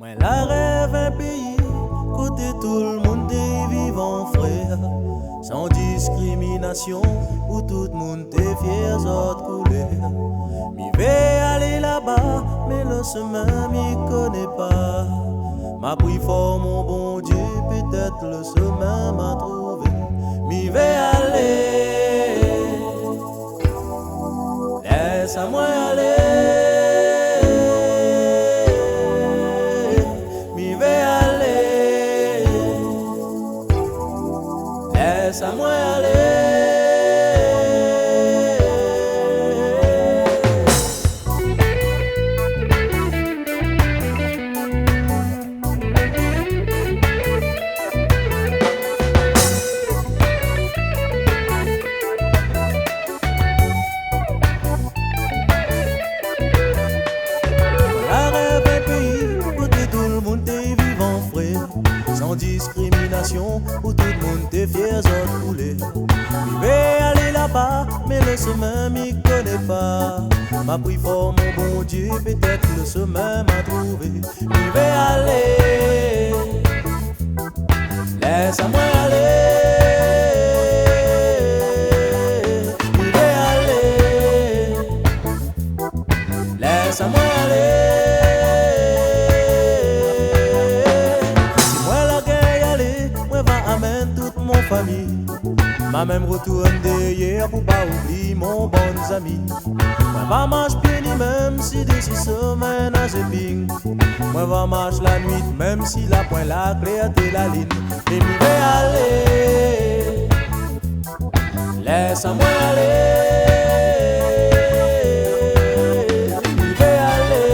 Moi la rêve un pays, côté tout le monde est vivant frère, sans discrimination, où tout le monde est fier d'autres couleurs. Mi vais aller là-bas, mais le chemin m'y connaît pas. M'a pris fort mon bon Dieu, peut-être le chemin m'a trouvé. Mi vais aller, laisse-moi aller. Laisse-moi aller. La rêve un pays où tout le monde est vivant frère, sans discrimination, où tout le monde est fier de couler. Je vais aller là-bas, mais le chemin m'y connaît pas. M'a pris fort mon bon Dieu, peut-être le chemin m'a trouvé. Je vais aller, laisse-moi aller. Je vais aller, laisse-moi aller. Famille, m'a même retourne derrière pour pas oublier mon bon ami. Moi va marche pied ni même si d'ici semaine à Zéping. Moi va marche la nuit même si la pointe la clarté la ligne. Et m'y vais aller, laisse-moi aller. M'y vais aller,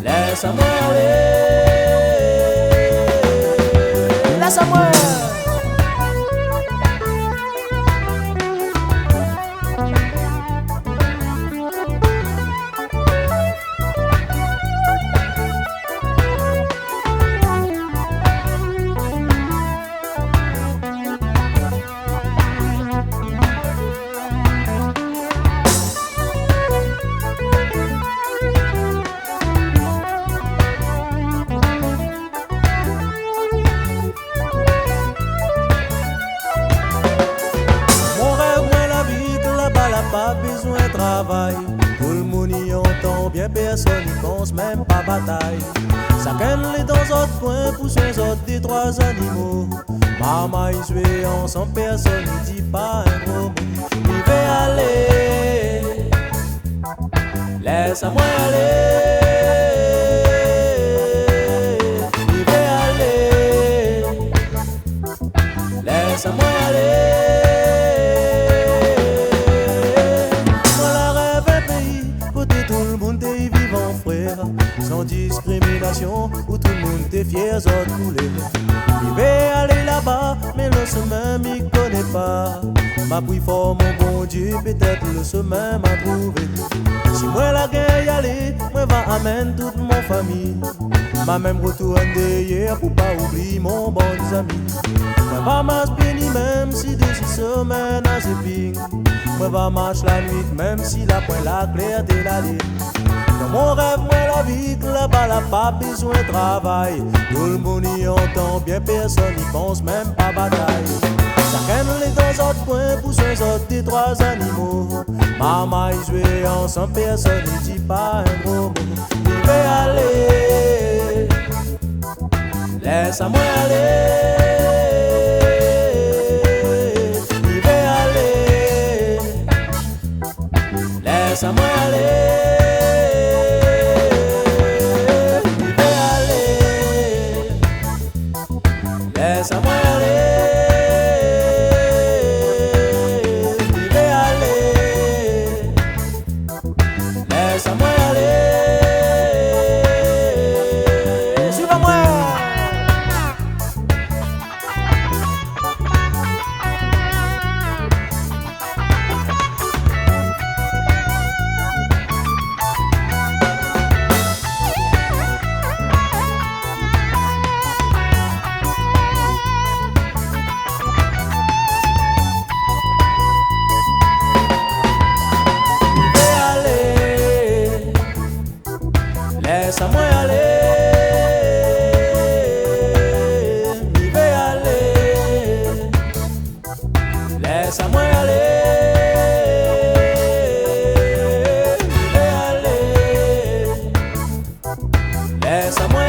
laisse-moi aller. Laisse-moi. Pas besoin de travail, tout le monde y entend bien, personne n'y pense même pas bataille. Chacun les dans autres coins pour ses autres des trois animaux. Maman y jouait ensemble, personne n'y dit pas un gros mot. Je vais aller, laisse-moi aller. Je vais aller, laisse-moi aller. Sans discrimination, où tout le monde est fier d'autres couleurs. Je vais aller là-bas, mais le chemin m'y connaît pas. M'a pris fort mon bon Dieu, peut-être le chemin m'a trouvé. Si moi la guerre y aller, moi va amène toute mon famille. M'a même retourne derrière pour pas oublier mon bon ami. Moi va marche bien ni même si d'ici semaine à Zéping. Moi va marche la nuit même si la pointe la clarté la ligne. Dans mon rêve, moi la vie, là-bas, là, pas besoin de travail. Tout le monde y entend bien, personne n'y pense même pas bataille. Chacun les dans autres coins pour ses autres des trois animaux. Maman y jouait ensemble, personne n'y dit pas un gros mot. Je vais aller, laisse-moi aller. Je vais aller, laisse-moi aller. Laisse-moi aller. Je vais aller, laisse-moi aller. Suivez-moi. Laisse-moi aller, m'y vais aller. Laisse-moi aller, m'y vais aller. Laisse-moi